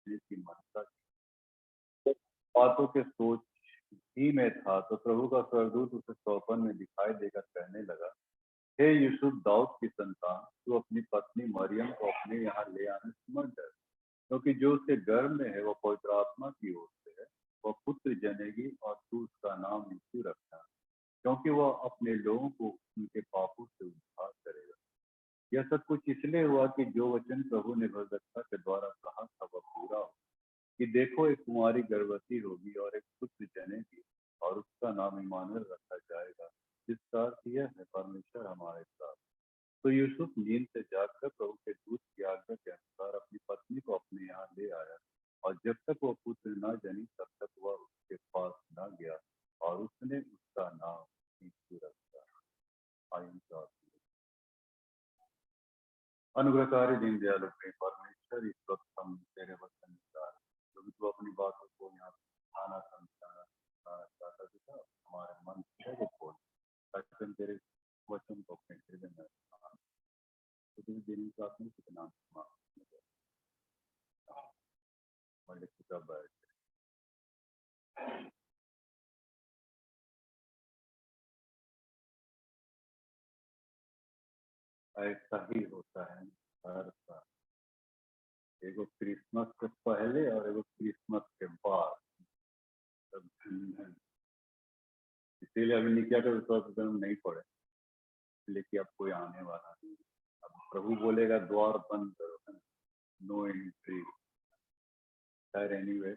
देने की मनसा की। बातों के सोच ही में था तो प्रभु का स्वर्गदूत उसे स्वप्न में दिखाई देकर कहने लगा, हे यूसुफ दाऊद की संतान, तू अपनी पत्नी मरियम को अपने यहाँ ले आने से मत डर, क्योंकि जो उसके गर्भ में है वह पवित्र आत्मा की ओर से है। वह पुत्र जनेगी और तू उसका नाम यीशु रखना, क्योंकि वह अपने लोगों को उनके पापों से उद्धार करेगा। यह सब कुछ इसलिए हुआ कि जो वचन प्रभु ने भविष्यवक्ता के द्वारा कहा था वह पूरा हो, कि देखो एक कुंवारी गर्भवती होगी और एक पुत्र जनेगी और उसका नाम इमानुएल रखा जाएगा, जिसका अर्थ यह है परमेश्वर हमारे साथ। तो यूसुफ नींद से जागकर प्रभु के दूत की आज्ञा के अनुसार अपनी पत्नी को अपने यहाँ ले आया, और जब तक वह पुत्र न जनी तब तक वह उसके पास न गया, और उसने उसका नाम यीशु रखा। अनुग्रहकारी दीनदयालु प्रिय परमेश्वर, इस वक्त हम तेरे वचन क्योंकि तू अपनी बातों को यहाँ खाना समझाना चाहता था, हमारे मन को खोल ताकि हम तेरे वचन को अपने हृदय में तुझे देने का अपने कितना ऐसा ही होता है हर साल, एगो क्रिसमस के पहले और एगो क्रिसमस के बाद सब भिन्न है। इसीलिए अभी निकिया के विश्वास नहीं पड़े, लेकिन अब कोई आने वाला नहीं। अब प्रभु बोलेगा द्वार बंद करो, नो एंट्री। खैर एनीवे,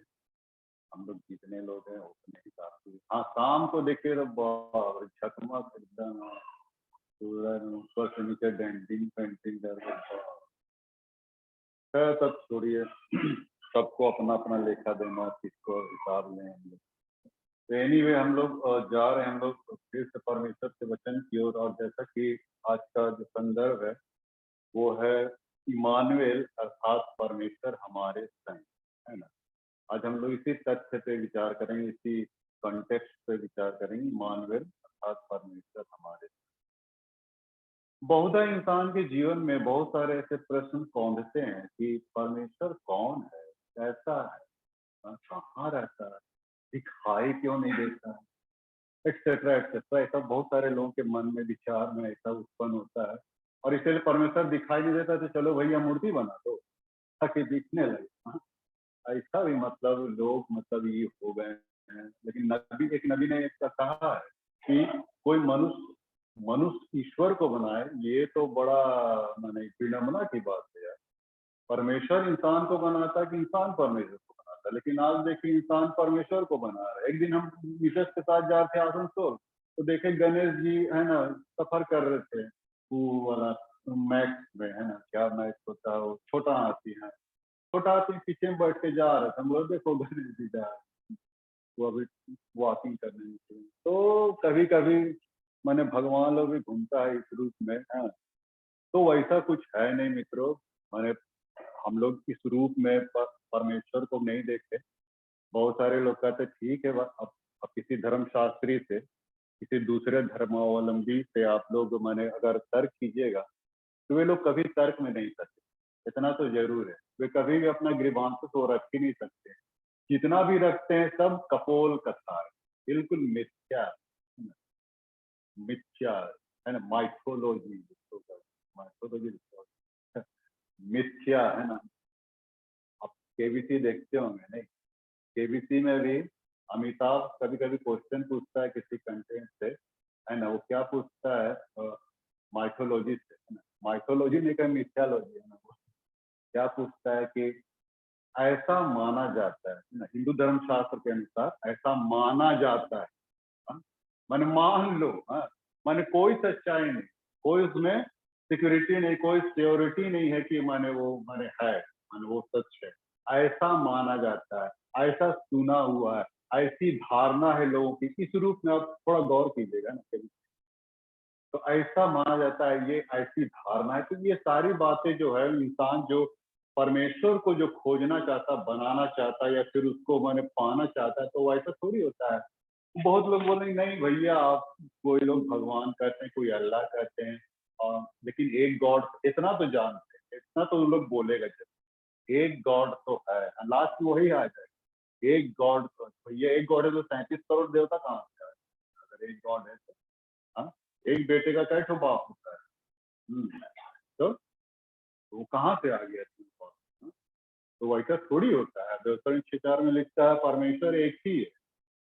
हम लोग जितने लोग हैं उतने ही काफी। हाँ, शाम को देखे तो झकमक एकदम ऊपर से नीचे डेंटिंग पेंटिंग सब छोड़िए, सबको अपना अपना लेखा देना, किसको हिसाब लें हम लोग। तो एनीवे हम लोग जा रहे हैं, हम लोग फिर से परमेश्वर के वचन की ओर। और जैसा कि आज का जो संदर्भ है वो है इमानुएल, अर्थात परमेश्वर हमारे संग, है ना। आज हम लोग इसी तथ्य पे विचार करेंगे, इसी कॉन्टेक्स्ट पे विचार करेंगे, इमानुएल अर्थात परमेश्वर हमारे संग। बहुधा इंसान के जीवन में बहुत सारे ऐसे प्रश्न कौंधते हैं कि परमेश्वर कौन है, कैसा है, कहाँ रहता है, दिखाई क्यों नहीं देता है, एक्सेट्रा एक्सेट्रा। ऐसा बहुत सारे लोगों के मन में विचार में ऐसा उत्पन्न होता है। और इसलिए परमेश्वर दिखाई नहीं देता तो चलो भैया मूर्ति बना दो ताकि दिखने लगे। ऐसा भी मतलब लोग मतलब ये हो गए हैं। लेकिन एक नबी ने इसका कहा है कि कोई मनुष्य ईश्वर को बनाए, ये तो बड़ा माने विडंबना की बात है यार। परमेश्वर इंसान को बनाता कि इंसान परमेश्वर को बनाता। लेकिन आज देखिए इंसान परमेश्वर को बना रहा है। एक दिन हम मिसेस के साथ जा रहे थे आसनसोल, तो देखे गणेश जी है ना सफर कर रहे थे वो वाला मैक्स में, है ना, क्या मैक्स होता है वो, छोटा हाथी है, छोटा हाथी पीछे में बैठ के जा रहा था। हम लोग देखो गणेश जी जा रहे, वो अभी वॉकिंग करने के। तो कभी कभी मैंने भगवान लोग भी घूमता है इस रूप में, है। तो वैसा कुछ है नहीं मित्रों। मैंने हम लोग इस रूप में परमेश्वर को नहीं देखते। बहुत सारे लोग कहते ठीक है, अब किसी धर्मशास्त्री से, किसी दूसरे धर्मावलंबी से आप लोग मैंने अगर तर्क कीजिएगा तो वे लोग कभी तर्क में नहीं सकते। इतना तो जरूर है, वे कभी भी अपना गृभांश तो रख ही नहीं सकते। जितना भी रखते हैं सब कपोल कथा है, बिल्कुल मिथ्या, मिथ्या है ना, माइथोलॉजी, माइथोलॉजी मिथ्या है ना। आप केबीसी देखते होंगे नहीं, केबीसी में भी अमिताभ कभी कभी क्वेश्चन पूछता है किसी कंटेंट से, है ना। वो क्या पूछता है, माइथोलॉजी से, है ना। माइथोलॉजी नहीं कहा, मिथ्यालॉजी, है ना। वो क्या पूछता है कि ऐसा माना जाता है ना, हिंदू धर्म शास्त्र के अनुसार ऐसा माना जाता है, हाँ? माने मान लो, हाँ, माने कोई सच्चाई नहीं, कोई उसमें सिक्योरिटी नहीं, कोई सिक्योरिटी नहीं है कि माने वो माने है, माने वो सच है। ऐसा माना जाता है, ऐसा सुना हुआ है, ऐसी धारणा है लोगों की। इस रूप में आप थोड़ा गौर कीजिएगा ना कभी। तो ऐसा माना जाता है, ये ऐसी धारणा है। तो ये सारी बातें जो है, इंसान जो परमेश्वर को जो खोजना चाहता, बनाना चाहता, या फिर उसको मैंने पाना चाहता है, तो वैसा थोड़ी होता है। बहुत लोग बोलेंगे नहीं भैया, आप कोई लोग भगवान कहते हैं, कोई अल्लाह कहते हैं, और लेकिन एक गॉड, इतना तो जानते हैं, इतना तो लोग बोलेगा। एक गॉड तो है, लास्ट में वही आ जाएगा, एक गॉड तो ये एक गॉड है तो 37 करोड़ देवता कहाँ से आए? अगर एक गॉड है तो हाँ, एक बेटे का क्या बाप होता है? तो वो कहाँ से आ गया गॉड? तो वैसा थोड़ी होता है। व्यवसायिक शिकार में लिखता है परमेश्वर एक ही है,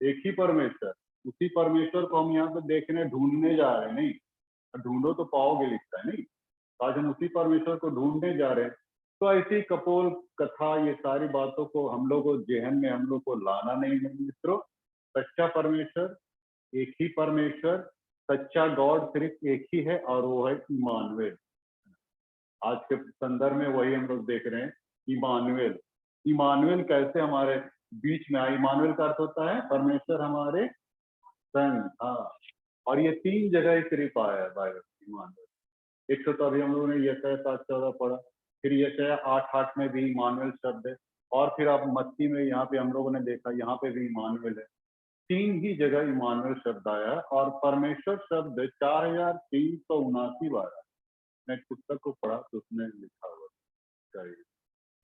एक ही परमेश्वर, उसी परमेश्वर को हम यहाँ पे देखने ढूंढने जा रहे हैं। नहीं ढूंढो तो पाओगे लिखता है, नहीं आज हम उसी परमेश्वर को ढूंढने जा रहे हैं। तो ऐसी कपोल कथा ये सारी बातों को हम लोग को जेहन में हम लोग को लाना नहीं है मित्रों। सच्चा परमेश्वर, एक ही परमेश्वर, सच्चा गॉड सिर्फ एक ही है और वो है इमानुएल। आज के संदर्भ में वही हम लोग देख रहे हैं, इमानुएल। इमानुएल कैसे हमारे बीच में आया? इमानुएल का अर्थ होता है परमेश्वर हमारे संग। हाँ, और ये 3 जगह ही सिर्फ आया है बाइबल इमानुएल। एक तो अभी हम लोगों ने यशायाह 7:14 पढ़ा, फिर यशायाह 8:8 में भी इमानुएल शब्द है, और फिर आप मत्ती में यहाँ पे हम लोगों ने देखा यहाँ पे भी इमानुएल है। 3 ही जगह इमानुएल शब्द आया और परमेश्वर शब्द 4379 बार। मैं पुस्तक को पढ़ा तो उसमें लिखा हुआ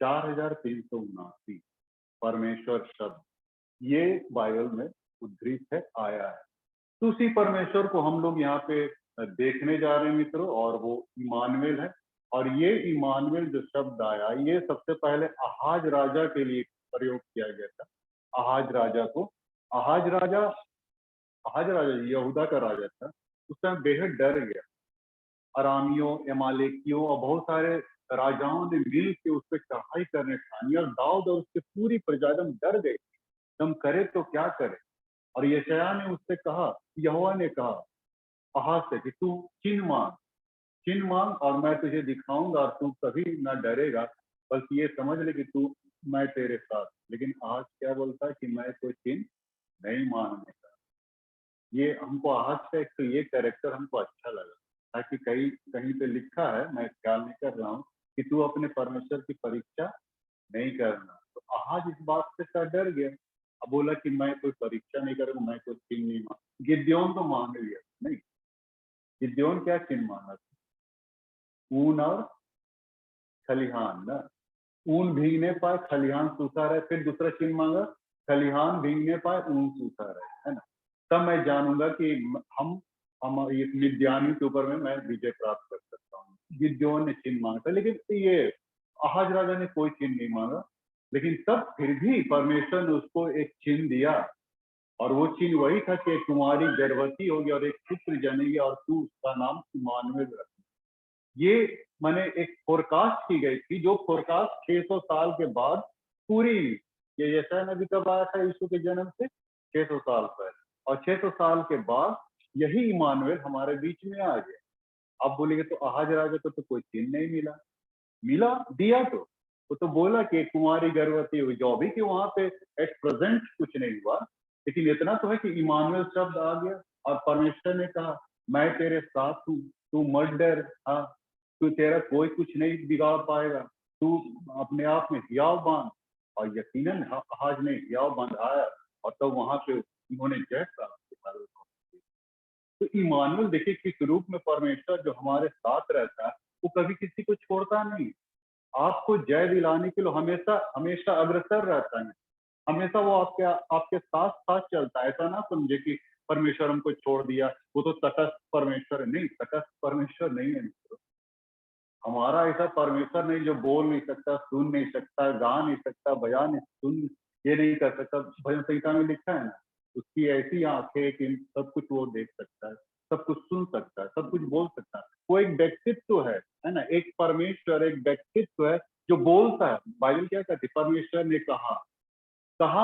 4379 परमेश्वर शब्द ये बाइबल में उद्धृत है, आया है। तो उसी परमेश्वर को हम लोग यहाँ पे देखने जा रहे हैं मित्रों, और वो इमानुएल है। और ये इमानुएल जो शब्द आया, ये सबसे पहले आहाज राजा के लिए प्रयोग किया गया था। आहाज राजा को, आहाज राजा यहूदा का राजा था, उस टाइम बेहद डर गया। अरामियों, एमालेकियों और बहुत सारे राजाओं ने मिल के उस पर चढ़ाई करने ठानी, और दाऊद और उसकी पूरी प्रजा एकदम डर गई, हम करे तो क्या करे। और यशायाह ने उससे कहा, यहोवा ने कहा आहाज से कि तू चिन्ह मांग और मैं तुझे दिखाऊंगा, और तू कभी ना डरेगा, बल्कि ये समझ ले कि तू मैं तेरे साथ। लेकिन आज क्या बोलता है कि मैं कोई चिन्ह नहीं मांगने का। ये हमको आज का एक तो ये कैरेक्टर हमको अच्छा लगा, ताकि कहीं पे लिखा है, मैं ख्याल नहीं कर रहा हूँ, कि तू अपने परमेश्वर की परीक्षा नहीं करना। तो आज इस बात से डर गया, अब बोला कि मैं कोई परीक्षा नहीं करूंगा, मैं कोई चिन्ह नहीं मांग। गिद्योन तो मांग लिया, नहीं गिद्योन क्या चिन्ह मांगा था? ऊन और खलिहान ना, ऊन भीगने पाए खलिहान सूखा रहे। फिर दूसरा चिन्ह मांगा, खलिहान भीगने पाए ऊन सूखा रहे, है ना। तब मैं जानूंगा कि हम इस मिद्यानी के ऊपर में मैं विजय प्राप्त कर सकता हूँ। गिद्योन ने चिन्ह मांगा था, लेकिन ये आहाज राजा ने कोई चिन्ह नहीं मांगा। लेकिन तब फिर भी परमेश्वर ने उसको एक चिन्ह दिया, और वो चिन्ह वही था कि एक कुमारी गर्भवती होगी और एक पुत्र जनेगी, और तू उसका नाम इमानुएल रख। ये मैंने एक फोरकास्ट की गई थी, जो फोरकास्ट 600 साल के बाद पूरी। ये यशायाह नबी कब आया था यीशु के जन्म से? 600 साल पहले। और 600 साल के बाद यही इमानुएल हमारे बीच में आ गया। अब बोलेंगे तो आहाज राजा को तो कोई चिन्ह नहीं मिला दिया तो वो तो बोला कि कुमारी गर्भवती हुई, जो भी कि वहां पे एट प्रेजेंट कुछ नहीं हुआ, लेकिन इतना तो है कि इमानुएल शब्द आ गया। और परमेश्वर ने कहा मैं तेरे साथ हूँ, तू मत डर, हाँ तू तेरा कोई कुछ नहीं बिगाड़ पाएगा, तू अपने आप में हियाव बांध। और यकीनन आहाज ने हियाव बांधाया, और तब वहां पे उन्होंने जय प्राप्त की। तो इमानुएल देखिए किस रूप में परमेश्वर जो हमारे साथ रहता है, वो कभी किसी को छोड़ता नहीं, आपको जय दिलाने के लिए हमेशा हमेशा अग्रसर रहता है, हमेशा वो आपके आपके साथ साथ चलता है। ऐसा ना समझे कि परमेश्वर हमको छोड़ दिया, वो तो तटस्थ परमेश्वर है। नहीं, तटस्थ परमेश्वर नहीं है मित्रों। हमारा ऐसा परमेश्वर नहीं जो बोल नहीं सकता, सुन नहीं सकता, गा नहीं सकता, बजा नहीं, सुन ये नहीं कर सकता। भजन संहिता में लिखा है ना, उसकी ऐसी आंखें कि सब कुछ वो देख सकता है, सब कुछ सुन सकता है, सब कुछ बोल सकता है। वो एक व्यक्तित्व है ना, एक परमेश्वर एक व्यक्तित्व है जो बोलता है। बाइबल क्या कहती है? परमेश्वर ने कहा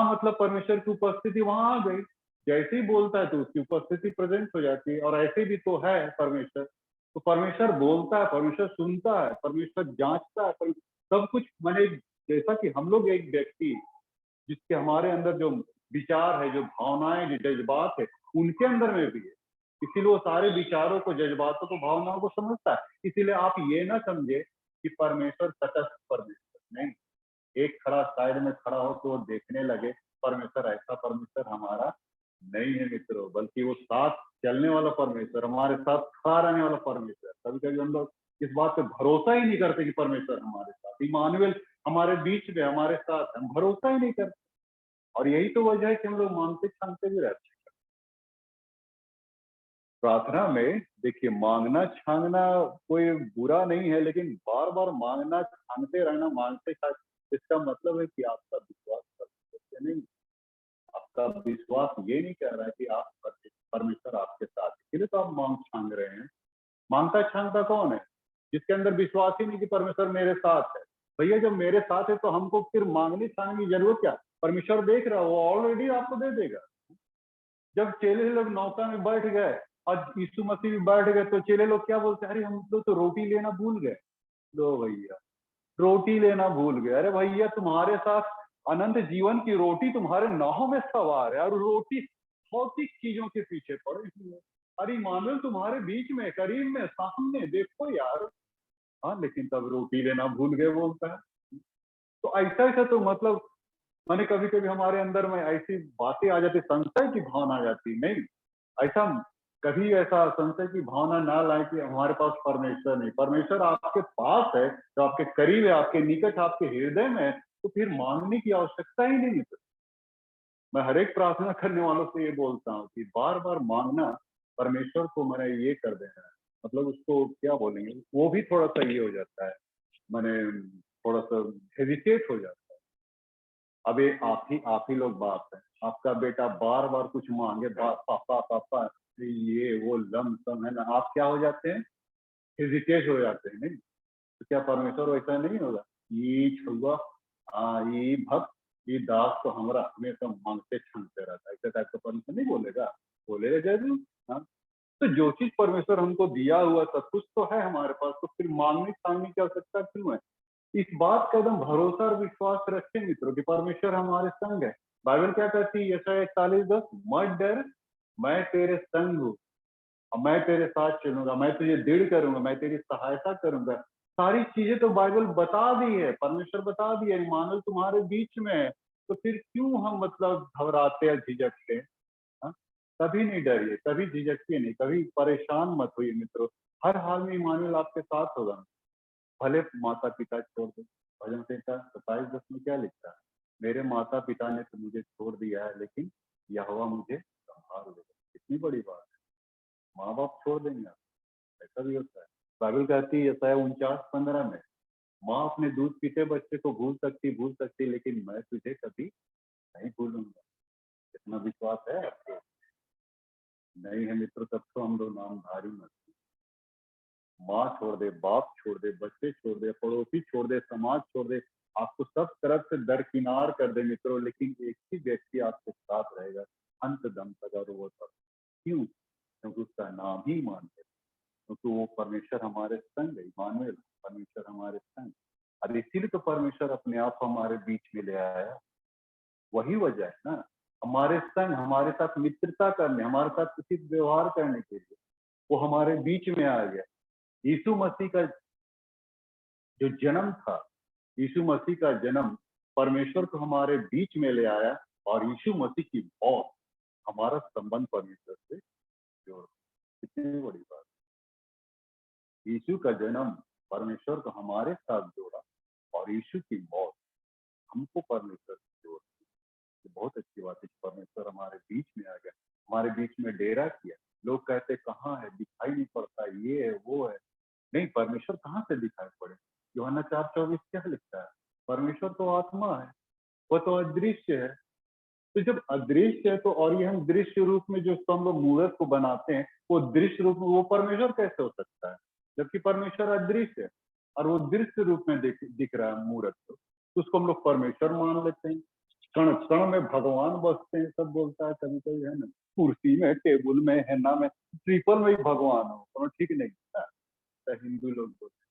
मतलब परमेश्वर की उपस्थिति वहां आ गई। जैसे ही बोलता है तो उसकी उपस्थिति प्रेजेंट हो जाती है। और ऐसे भी तो है परमेश्वर, तो परमेश्वर बोलता है, परमेश्वर सुनता है, परमेश्वर जांचता है, सब कुछ। मैंने जैसा कि हम लोग एक व्यक्ति जिसके हमारे अंदर जो विचार है, जो भावनाएं, जो जज्बात है, उनके अंदर में भी है। इसीलिए वो सारे विचारों को, जज्बातों को, भावनाओं को समझता है। इसीलिए आप ये ना समझे कि परमेश्वर तटस्थ परमेश्वर नहीं, एक खड़ा साइड में खड़ा हो तो वो देखने लगे परमेश्वर, ऐसा परमेश्वर हमारा नहीं है मित्रों, बल्कि वो साथ चलने वाला परमेश्वर, हमारे साथ खड़ा रहने वाला परमेश्वर। कभी कभी हम लोग इस बात पे भरोसा ही नहीं करते कि परमेश्वर हमारे साथ। इमानुएल हमारे बीच में, हमारे साथ, हम भरोसा ही नहीं करते। और यही तो वजह है कि हम लोग मांगते छानते भी रहते हैं। प्रार्थना में देखिए, मांगना छानना कोई बुरा नहीं है, लेकिन बार बार मांगना छानते रहना, मांगते छानते, इसका मतलब है कि आपका विश्वास परमेश्वर नहीं, आपका विश्वास ये नहीं कह रहा है कि आप परमेश्वर आपके साथ है, इसलिए तो आप मांग छान रहे हैं। मांगता छानता कौन है? जिसके अंदर विश्वास ही नहीं कि परमेश्वर मेरे साथ है। भैया जब मेरे साथ है तो हमको फिर मांगने छानने की जरूरत क्या? परमेश्वर देख रहा है, वो ऑलरेडी आपको दे देगा। जब चेले लोग नौका में बैठ गए और यीशु मसीह भी बैठ गए, तो चेले लोग क्या बोलते हैं? अरे हम लोग तो रोटी लेना भूल गए। लो भैया, रोटी लेना भूल गए। अरे भैया, तुम्हारे साथ अनंत जीवन की रोटी तुम्हारे नाव में सवार है, और रोटी भौतिक चीजों के पीछे पड़े हुई है। अरे इमानुएल तुम्हारे बीच में, करीब में, सामने देखो यार। हाँ, लेकिन तब रोटी लेना भूल गए बोलता है। तो ऐसा ऐसा तो मतलब, मैंने कभी कभी हमारे अंदर में ऐसी बातें आ जाती, संशय की भावना आ जाती। नहीं, ऐसा कभी ऐसा संशय की भावना ना लाए कि हमारे पास परमेश्वर नहीं। परमेश्वर आपके पास है, जो आपके करीब है, आपके निकट, आपके हृदय में है, तो फिर मांगने की आवश्यकता ही नहीं है। मैं हर एक प्रार्थना करने वालों से ये बोलता हूँ कि बार बार मांगना, परमेश्वर को मैंने ये कर देना है, मतलब उसको क्या बोलेंगे, वो भी थोड़ा सा ये हो जाता है, मैंने थोड़ा सा हेजिटेट हो जाता है। अब ये आप ही लोग बाप है, आपका बेटा बार बार कुछ मांगे, पापा पापा, ये वो लम सम है ना, आप क्या हो जाते हैं? हेजिटेट हो जाते हैं। नहीं, तो क्या परमेश्वर वैसा नहीं होगा? ये छुआ, हाँ ये भक्त, ये दास तो हमारा हमेशा मांगते छानते रहता है, ऐसे टाइप का परमेश्वर नहीं बोलेगा? बोलेगा जरूर। हाँ, तो जो चीज परमेश्वर हमको दिया हुआ सब कुछ तो है हमारे पास, तो फिर मांगने छानने की आवश्यकता क्यों है? इस बात का एकदम भरोसा और विश्वास रखें मित्रों कि परमेश्वर हमारे संग है। बाइबल क्या कहती है? यशायाह 41:10, मत डर, मैं तेरे संग हूँ, और मैं तेरे साथ चलूंगा, मैं तुझे दृढ़ करूंगा, मैं तेरी सहायता करूंगा। सारी चीजें तो बाइबल बता दी है, परमेश्वर बता दिया है, मानव तुम्हारे बीच में है। तो फिर क्यों हम मतलब घबराते या झिझकते हैं? हाँ? कभी नहीं डरिए, कभी झिझकिए नहीं, कभी परेशान मत होइए मित्रों। हर हाल में इमानुएल आपके साथ होगा। भले माता पिता छोड़ दे, भजन संहिता 27:10 में क्या लिखता है? मेरे माता पिता ने तो मुझे छोड़ दिया है, लेकिन यहोवा मुझे संभाल लेगा। कितनी बड़ी बात है, माँ बाप छोड़ देंगे आप, ऐसा भी होता है। बाइबल कहती है यशायाह 49:15 में, माँ अपने दूध पीते बच्चे को भूल सकती, लेकिन मैं तुझे कभी नहीं भूलूंगा। इतना विश्वास है आपको? नहीं है मित्रों, तब तो हम लोग नामधारी मत। माँ छोड़ दे, बाप छोड़ दे, बच्चे छोड़ दे, पड़ोसी छोड़ दे, समाज छोड़ दे, आपको सब तरफ से दरकिनार कर दे मित्रों, लेकिन एक ही व्यक्ति आपके साथ रहेगा अंत दम तक, और वो सब क्यों? क्योंकि उसका नाम ही मानते, क्योंकि वो परमेश्वर हमारे संग है। इमानुएल, परमेश्वर हमारे संग। अब इसीलिए तो परमेश्वर अपने आप हमारे बीच में ले आया, वही वजह है ना, हमारे संग, हमारे साथ मित्रता करने, हमारे साथ उचित व्यवहार करने के लिए वो हमारे बीच में आ गया। यीशु मसीह का जो जन्म था, यीशु मसीह का जन्म परमेश्वर को हमारे बीच में ले आया, और यीशु मसीह की मौत हमारा संबंध परमेश्वर से जोड़। कितनी बड़ी बात! यीशु का जन्म परमेश्वर को हमारे साथ जोड़ा, और यीशु की मौत हमको परमेश्वर से जोड़। ये बहुत अच्छी बात है कि परमेश्वर हमारे बीच में आ गया, हमारे बीच में डेरा किया। लोग कहते कहाँ है, दिखाई नहीं पड़ता, ये है वो है। नहीं, परमेश्वर कहाँ से दिखाई पड़े? यूहन्ना 4:24 क्या लिखता है? परमेश्वर तो आत्मा है, वो तो अदृश्य है। तो जब अदृश्य है, तो और ये हम दृश्य रूप में जो हम लोग मूर्त को बनाते हैं, वो दृश्य रूप में वो परमेश्वर कैसे हो सकता है? जबकि परमेश्वर अदृश्य है, और वो दृश्य रूप में दिख रहा है मूर्त को, तो उसको हम लोग परमेश्वर मान लेते हैं। क्षण क्षण में भगवान बसते हैं, सब बोलता है कभी कभी, है ना, कुर्सी में, टेबुल में, है ना, में ट्रिपल में ही भगवान हो, तो ठीक नहीं है। तो हिंदू लोग बोलते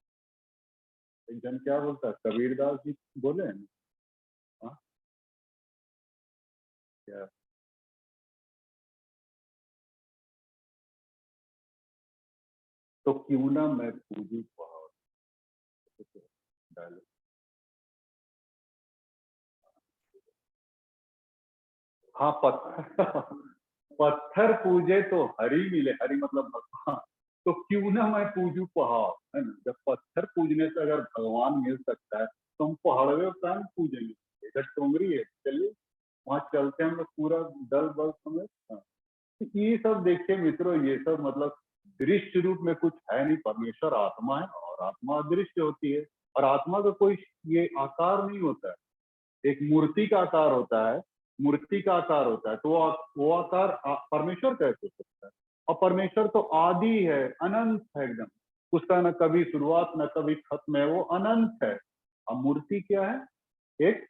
हैं। एक जन क्या बोलता है, कबीरदास जी बोले हैं ना, हाँ, क्या? तो क्यों ना मैं पूजू पहाड़, डालो। हाँ, पत्थर पत्थर पूजे तो हरि मिले, हरि मतलब भगवान। तो क्यों ना मैं पूजू पहाड़, है ना? जब पत्थर पूजने से अगर भगवान मिल सकता है, तो हम पहाड़वे प्राण पूजेंगे, इधर टोंगरी है, चलिए वहां चलते हैं हम लोग पूरा दल बल समेत। हाँ। तो ये सब देखिए मित्रों, ये सब मतलब दृश्य रूप में कुछ है नहीं, परमेश्वर आत्मा है और आत्मा अदृश्य होती है। और आत्मा का कोई ये आकार नहीं होता है, एक मूर्ति का आकार होता है, मूर्ति का आकार होता है, तो वो आकार परमेश्वर कैसे हो सकता है? और परमेश्वर तो आदि है, अनंत है एकदम, उसका न कभी शुरुआत न कभी खत्म है, वो अनंत है। अब मूर्ति क्या है? एक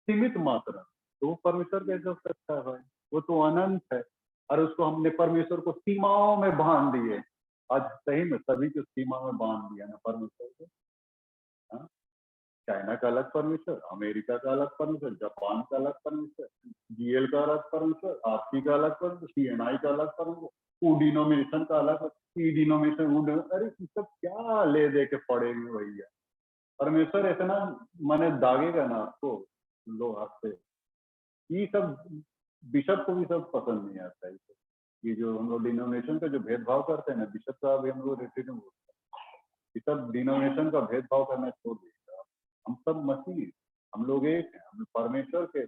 सीमित मात्रा, तो वो परमेश्वर कैसे हो सकता है भाई? वो तो अनंत है। और उसको हमने परमेश्वर को सीमाओं में बांध दिए, आज सही में सभी को सीमा में बांध दिया ना परमेश्वर को। हाँ? चाइना का अलग परमेश्वर, अमेरिका का अलग परमेश्वर, जापान का अलग परमेश्वर, जीएल का अलग परमेश्वर, आपसी का अलग परमेश्वर, सीएनआई का अलग परमेश्वर, ऊ डिनोमिनेशन का अलग, ई डिनोमिनेशन, अरे ये सब क्या ले दे के पड़ेंगे भैया? परमेश्वर इतना माने दागेगा ना आपको, लो हाथ से। ये सब बिशप को भी सब पसंद नहीं आता है। ये जो हम लोग डिनोमिनेशन का जो भेदभाव करते हैं ना, बिशप का भी हम लोग रेफरी में बोलते हैं, ये सब डिनोमिनेशन का भेदभाव करना छोड़ दीजिए। हम सब मसीह हैं, हम लोग एक हैं, हम परमेश्वर के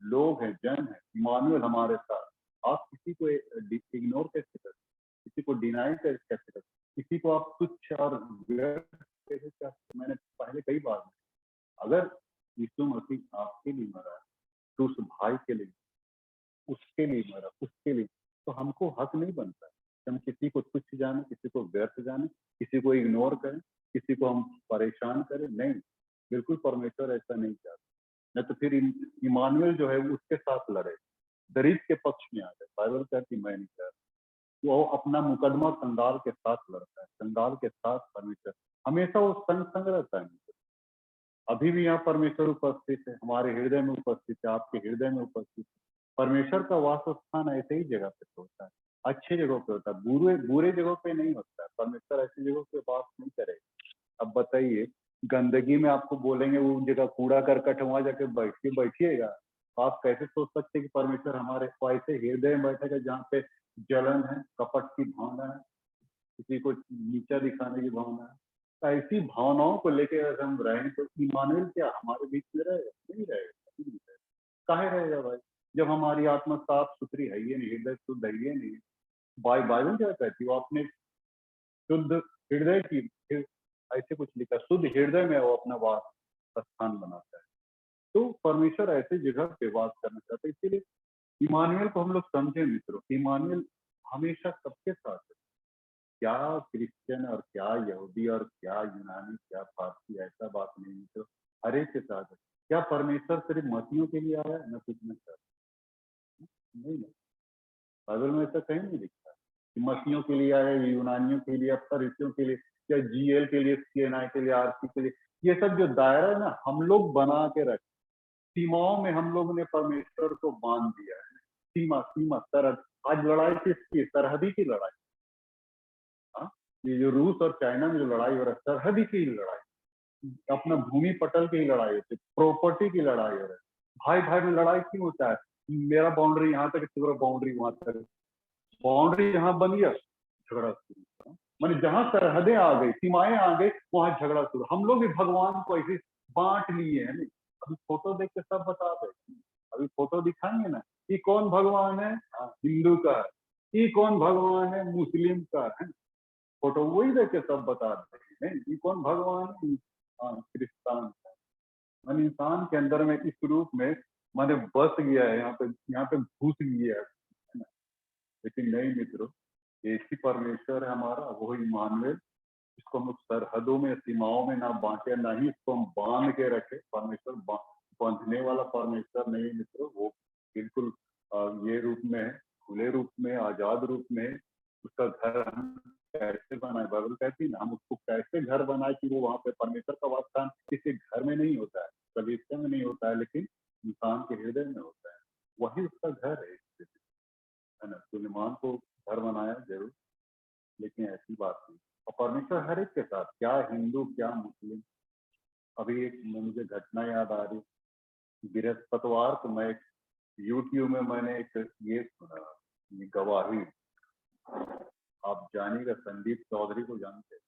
लोग हैं, जन हैं। इमानुएल हमारे साथ। आप किसी को इग्नोर कैसे कर, किसी को डिनाई कैसे कर, किसी को आप तुच्छ और व्यर्थ कैसे कर? मैंने पहले कई बार, अगर यीशु मसीह आपके लिए मरा है तो उस भाई के लिए, उसके लिए मरा, उसके लिए, तो हमको हक नहीं बनता है कि हम किसी को तुच्छ जाने, किसी को व्यर्थ जाने, किसी को इग्नोर करें, किसी को हम परेशान करें। नहीं, बिल्कुल परमेश्वर ऐसा नहीं चाहता। नहीं तो फिर इमानुएल जो है उसके साथ लड़े, गरीब के पक्ष में आ गए। बाइबल कहती मैं नहीं चाहता, वो अपना मुकदमा कंगाल के साथ लड़ता है, कंगाल के साथ परमेश्वर हमेशा वो संग संग रहता है। अभी भी यहाँ परमेश्वर उपस्थित है, हमारे हृदय में उपस्थित है, आपके हृदय में उपस्थित है। परमेश्वर का वास स्थान ऐसे ही जगह पे होता है, अच्छे जगहों पे होता है, बुरे बुरे जगहों पे नहीं होता है। परमेश्वर ऐसी जगहों पे वास नहीं करेगा। अब बताइए, गंदगी में आपको बोलेंगे वो जगह कूड़ा करकट, वहां जाके बैठिएगा, तो आप कैसे सोच सकते हैं कि परमेश्वर हमारे ऐसे हृदय में बैठेगा जहाँ पे जलन है, कपट की भावना है, किसी को नीचा दिखाने की भावना है? तो ऐसी भावनाओं को लेकर अगर हम रहें तो इमानुएल क्या हमारे बीच में रहेगा? नहीं रहेगा, नहीं रहेगा। काहे रहेगा भाई, जब हमारी आत्मा साफ सुथरी है ये नहीं, हृदय शुद्ध है ये नहीं। बाइबल क्या कहती है? वो अपने शुद्ध हृदय की, ऐसे कुछ लिखा, शुद्ध हृदय में वो अपना वास स्थान बनाता है। तो परमेश्वर ऐसे जगह पे वास करना चाहता है। इसीलिए इमानुएल को हम लोग समझे मित्रों, इमानुएल हमेशा सबके साथ है। क्या क्रिश्चियन और क्या यहूदी और क्या यूनानी, क्या फारसी, ऐसा बात नहीं है। तो हर एक के साथ है। क्या परमेश्वर सिर्फ मसीहियों के लिए आया है? न कुछ न चाहता, नहीं नहीं, बाइबल में ऐसा कहीं नहीं लिखा कि मसीहियों के लिए आया है, यूनानियों के लिए, फरीसियों के लिए, या जीएल के लिए, सीएनआई के लिए, आरसी के लिए। ये सब जो दायरा है ना, हम लोग बना के रखे, सीमाओं में हम लोगों ने परमेश्वर को बांध दिया है। सीमा सीमा सरहद, आज लड़ाई किसकी? सरहदी की लड़ाई। हाँ, ये जो रूस और चाइना में जो लड़ाई हो रहा है, सरहदी की लड़ाई, अपना भूमि पटल की लड़ाई होती है, प्रॉपर्टी की लड़ाई हो रही है। भाई भाई में लड़ाई क्यों होता है? मेरा बाउंड्री यहाँ तक, तुम्हारा बाउंड्री वहां तक, बाउंड्री जहां बन गया झगड़ा शुरू। माने जहां सरहदें आ गई, सीमाएं आ गई, वहां झगड़ा शुरू। हम लोग भी भगवान को ऐसे बांट लिए हैं। अभी फोटो देख के सब बता दे, अभी फोटो दिखाएंगे ना, ये कौन भगवान है? हाँ, हिंदू का है। ये कौन भगवान है? मुस्लिम का है। फोटो वही देख के सब बता देते हैं, ये कौन भगवान है? हाँ, क्रिस्तान है। मन इंसान के अंदर में इस रूप में माने बस गया है, यहाँ पे घुस गया है ना। लेकिन नहीं मित्रों, एक ही परमेश्वर है हमारा, वो इमानुएल। इसको हम लोग सरहदों में, सीमाओं में ना बांटे, ना ही इसको हम बांध के रखे। परमेश्वर बांधने वाला परमेश्वर नहीं मित्रों, वो बिल्कुल ये रूप में है, खुले रूप में, आजाद रूप में। उसका घर हम कैसे बनाए? बाइबल कहती है ना, हम उसको कैसे घर बनाए कि वो वहां पे परमेश्वर का वासस्थान किसी घर में नहीं होता है, कलीसिया में नहीं होता है, लेकिन इंसान के हृदय में होता है। वही उसका घर है ना। सुलेमान को घर बनाया जरूर, लेकिन ऐसी बात नहीं। और परमेश्वर हर एक के साथ, क्या हिंदू क्या मुस्लिम। अभी एक मुझे घटना याद आ रही, बृहस्पतिवार को मैं यूट्यूब में मैंने एक ये सुना, ये गवाही। आप जानिएगा, संदीप चौधरी को जानते हैं?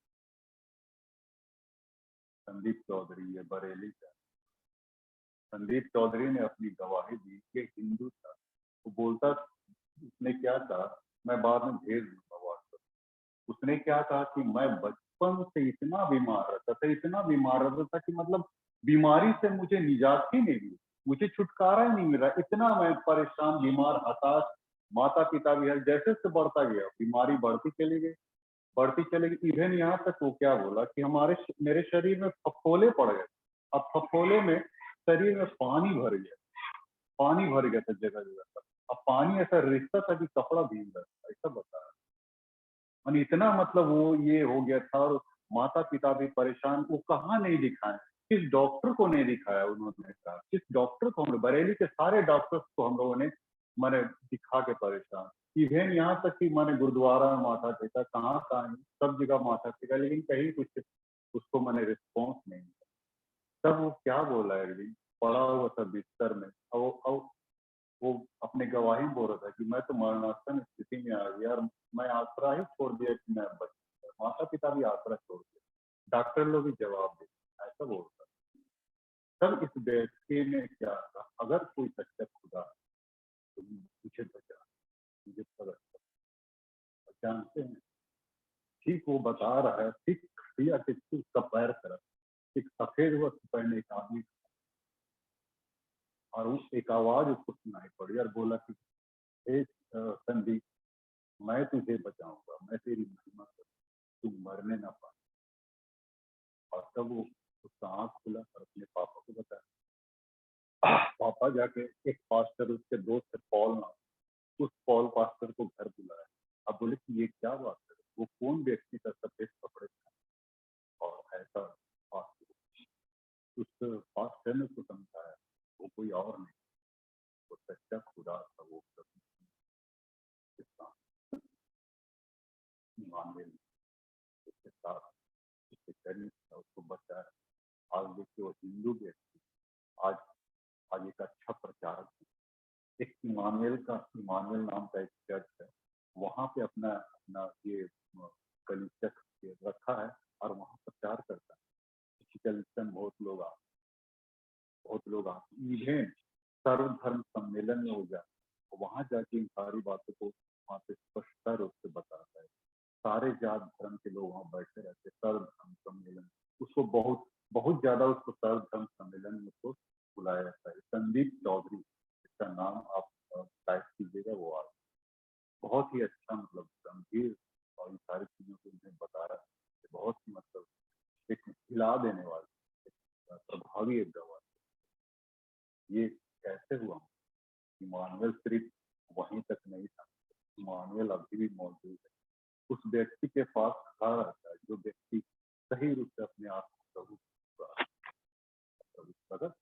संदीप चौधरी, ये बरेली का। संदीप चौधरी ने अपनी गवाही दी कि हिंदू था। वो बोलता, उसने क्या कहा, मैं बाद में भेज दूंगा व्हाट्सएप। उसने क्या कहा कि मैं बचपन से इतना बीमार रहता था, इतना बीमार रहता था कि मतलब बीमारी से मुझे निजात ही नहीं मिली, मुझे छुटकारा ही नहीं मिला। इतना मैं परेशान, बीमार, हताश। माता पिता भी है, जैसे जैसे बढ़ता गया बीमारी बढ़ती चली गई, बढ़ती चलेगी। इवन यहाँ तक वो क्या बोला कि मेरे शरीर में फफोले पड़ गए। अब फफोले में शरीर में पानी भर गया, पानी भर गया था जगह जगह पर। अब पानी ऐसा रिश्ता था कि कपड़ा भीग गया था, ऐसा बताया। और इतना मतलब वो ये हो गया था। और माता पिता भी परेशान, वो कहाँ नहीं दिखाए, किस डॉक्टर को नहीं दिखाया उन्होंने कहा, किस डॉक्टर को, हम बरेली के सारे डॉक्टर्स को हम लोगों ने मैंने दिखा के परेशान। इवन यहाँ तक कि मैंने गुरुद्वारा में माथा टेका, कहाँ कहाँ सब जगह माथा टेका, लेकिन कहीं कुछ उसको मैंने रिस्पॉन्स नहीं मिला। तब वो क्या बोला एक दिन, पड़ा हुआ था बिस्तर में, और वो अपने गवाही बोल रहा था कि मैं तो मरणासन स्थिति में आ गया, और मैं आसरा ही छोड़ दिया कि मैं बच, माता पिता भी आसरा छोड़ दिया, डॉक्टर लोग भी जवाब दे, ऐसा बोलता। तब इस व्यक्ति ने क्या कहा, अगर कोई सच्चा खुदा है, तो मुझे बचा, मुझे प्रकट कर। जानते हैं, ठीक वो बता रहा है, ठीक खटिया के उसका पैर तरफ एक सफेद वस्त्र पहने एक आदमी, और उस एक आवाज उसको सुनाई पड़ी और बोला कि हे संदीप, मैं तुझे बचाऊंगा, मैं तेरी महिमा करूँ, तू मरने ना पाए। और तब वो उसका आंख खुला और अपने पापा को बताया। पापा जाके एक पास्टर, उसके दोस्त है पॉल नाम, उस पॉल पास्टर को घर बुलाया। अब बोले कि ये क्या बात है, वो कौन व्यक्ति था सफेद कपड़े का और ऐसा पास्टर। उस पास्टर ने उसको समझाया, वो कोई और नहीं, वो सच्चा खुदा था, वो मानवे उसके साथ उसके शरीर था, उसको बचाया। आज देखिए वो हिंदू व्यक्ति आज आज एक अच्छा प्रचारक है। एक इमानुएल नाम का एक चर्च है, वहां पे अपना अपना ये कलिसिया रखा है और वहां प्रचार करता है। इसी कलिसिया में बहुत लोग आते इवेंट सर्वधर्म सम्मेलन में हो जाए, वहां जाके इन सारी बातों को वहां पे स्पष्टता रूप से बताता है। सारे जात धर्म के लोग वहां बैठे रहते, सर्वधर्म सम्मेलन, उसको बहुत बहुत ज्यादा उसको सर्वधर्म सम्मेलन में उसको बुलाया जाता है। संदीप चौधरी इसका नाम आप टाइप कीजिएगा, वो आ बहुत ही अच्छा, मतलब गंभीर और इन सारी चीजों को उन्हें बता रहा है। बहुत ही मतलब एक हिला देने वाली, प्रभावी एक दवा। ये कैसे हुआ, इमानुएल सिर्फ वहीं तक नहीं था, इमानुएल अभी भी मौजूद है। उस व्यक्ति के पास खड़ा रहता है जो व्यक्ति सही रूप से अपने आप को प्रकट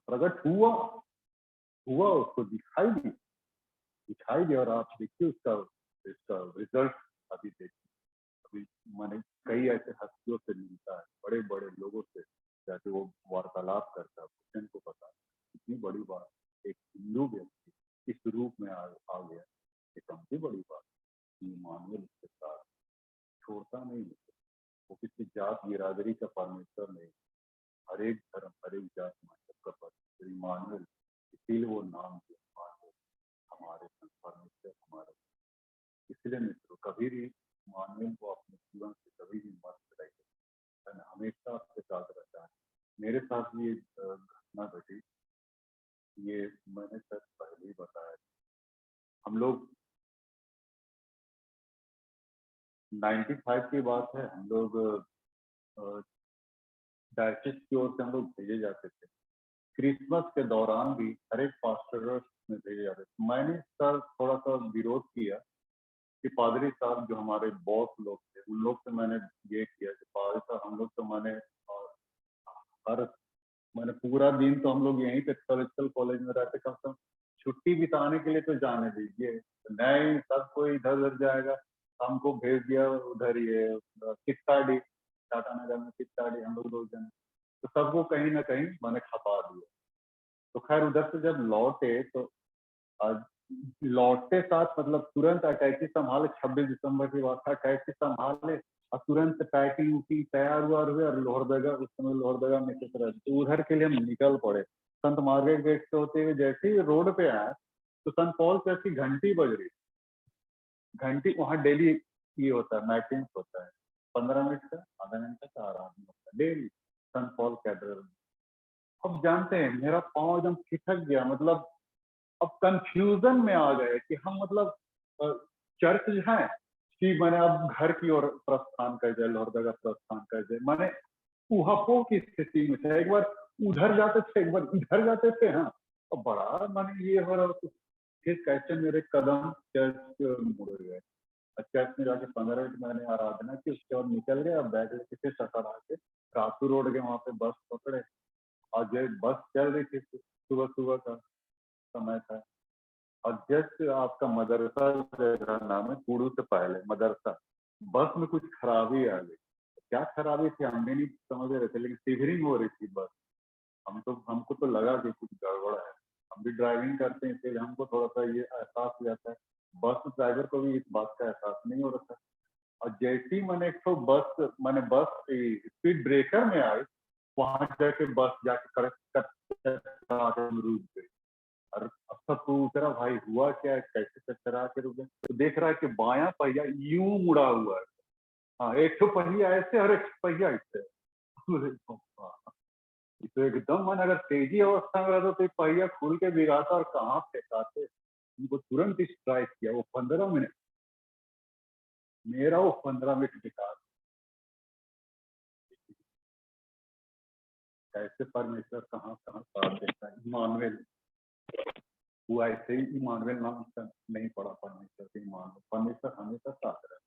प्रकट हुआ उसको दिखाई दिया। और आप देखिए उसका इसका रिजल्ट अभी देखिए। अभी मैंने कई ऐसे हस्तियों से मिलता है, बड़े बड़े लोगों से जाके वो वार्तालाप करता है, क्वेश्चन को पता है। इतनी बड़ी बात, एक हिंदू व्यक्ति इस रूप में आ गया, ये काफी बड़ी बात। इमानुएल उसके साथ छोड़ता नहीं है, वो किसी जात बिरादरी का परमेश्वर नहीं, हर एक धर्म हर एक जात का परमेश्वर इमानुएल। इसीलिए वो नाम दिया इमानुएल, हमारे परमेश्वर हमारे। इसलिए मित्रों, कभी भी इमानुएल को अपने जीवन से कभी भी मत रहिए, हमेशा आपके साथ रहता है। मेरे साथ भी एक घटना घटी, ये मैंने सर पहले ही बताया। हम लोग 95 की बात है, हम लोग डायसिस की ओर से हम लोग भेजे जाते थे। क्रिसमस के दौरान भी हर एक पास्टर में भेजे जाते थे। मैंने सर थोड़ा सा विरोध किया कि पादरी साहब जो हमारे बॉस लोग थे, उन लोग से मैंने ये किया कि पादरी साहब हम लोग तो हर मैंने पूरा दिन तो हम लोग यहीं पे थोरेटिकल कॉलेज में रहते, कम से कम छुट्टी बिताने के लिए तो जाने दीजिए। नहीं, सब कोई इधर उधर जाएगा, हमको भेज दिया उधर ये किस्ताडी, टाटा नगर में किस्ताडी, हम लोग 2 जने, तो सबको कहीं ना कहीं मैंने खपा दिया। तो खैर उधर से जब लौटे तो आज लौटते साथ मतलब तुरंत अटैची संभाले, 26 दिसंबर की बात था, अटैची संभाले और तुरंत पैकिंग वैकिंग तैयार हुआ और लोहरदगा, उस समय लोहरदगा में किस तरह, तो उधर के लिए हम निकल पड़े। संत मार्केट गेट से होते हुए जैसे ही रोड पे आए तो संत पॉल से ऐसी घंटी बज रही, घंटी वहाँ डेली ये होता है, मैटिंग होता है, 15 मिनट का आधा घंटा का आराम होता है डेली संत पॉल कैथेड्रल में। अब जानते हैं मेरा पाँव एकदम खिसक गया, मतलब अब कंफ्यूजन में आ गए कि हम मतलब चर्च जो है कि मैंने अब घर की ओर प्रस्थान कर जाए, लोहरदगा प्रस्थान कर जाए, मैंने उहापोह की स्थिति में थे, एक बार उधर जाते थे एक बार इधर जाते थे। हाँ, और बड़ा मैंने ये हो रहा, फिर कैसे मेरे कदम चर्च मुड़ गए। चर्च में जाके 15 मिनट मैंने आराधना की, उसके बाद निकल गया, बैग लेके फिर सटर आके काफी रोड गए, वहां पे बस पकड़े और जब बस चल रही थी, सुबह सुबह का समय था और जस्ट आपका मदरसा जगह नाम है कूड़ू से पहले मदरसा, बस में कुछ खराबी आ गई। क्या खराबी थी हम भी नहीं समझ रहे थे, लेकिन सीवरिंग हो रही थी बस। हमको तो लगा कि कुछ गड़बड़ है, हम भी ड्राइविंग करते हैं इसलिए हमको थोड़ा सा ये एहसास हो जाता है। बस ड्राइवर को भी इस बात का एहसास नहीं हो रहा था। और जैसे ही मैंने एक तो बस स्पीड ब्रेकर में आई, वहां जाके बस जाके रुक गई। और अब तक तो उतरा भाई, हुआ क्या है, कैसे चक्करा के रुक गए, तो देख रहा है कि बायां पहिया यूं मुड़ा हुआ है। हाँ, एक तो पहिया ऐसे और एक पहिया ऐसे। तो एकदम मन अगर तेजी अवस्था में रहता तो ये पहिया खुल के गिराता और कहाँ फेंकाते, उनको तुरंत स्ट्राइक किया। वो 15 मिनट, मेरा वो 15 मिनट बेकार। कैसे परमेश्वर कहाँ कहाँ साथ देता है। इमानुएल, वो ऐसे ही इमानुएल नाम का नहीं पड़ा, परमेश्वर के इमानुएल, परमेश्वर हमेशा साथ रहता है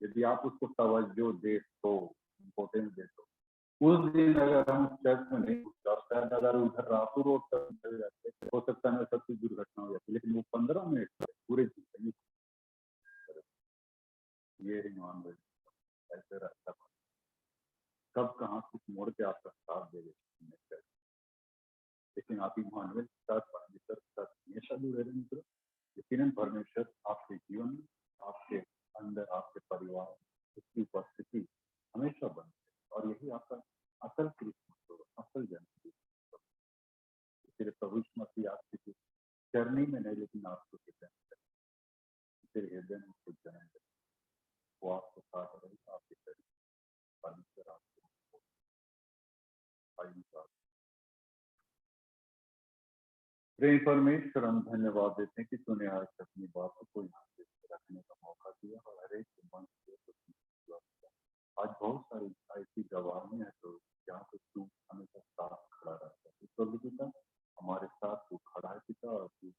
यदि आप उसको तवज्जो दे तो, इम्पोर्टेंस दे तो। उस दिन अगर हम चर्च में नहीं उठता, अगर उधर रातों रोड तक चले जाते, हो सकता है सब कुछ दुर्घटना हो जाती, लेकिन वो 15 मिनट पूरे जिंदगी ये इमानुएल ऐसे रहता है। कब कहाँ कुछ मोड़ के आपका साथ दे देते, लेकिन आप इमानुएल के साथ, परमेश्वर के साथ हमेशा जुड़े रहे मित्रों। यकीनन परमेश्वर आपके जीवन में, आपके अंदर, आपके परिवार में उसकी उपस्थिति हमेशा बनती है, और यही आपका असल क्रिसमस होगा, असल जन्म। इसलिए प्रभु यीशु मसीह आपकी जर्नी में नहीं, लेकिन आपको हृदय में खुद जन्म दे, वो आपको साथ रहे, आपके शरीर परमेश्वर आपको प्रेम परमेश्वर, हम धन्यवाद देते हैं कि तूने आज अपनी बातों को यहाँ पे रखने का मौका दिया और हर एक मन से आज बहुत सारी ऐसी गवाहियां हैं तो जहाँ पे तू हमेशा साथ खड़ा रहता है। प्रभु पिता, हमारे साथ तू खड़ा है पिता, और तू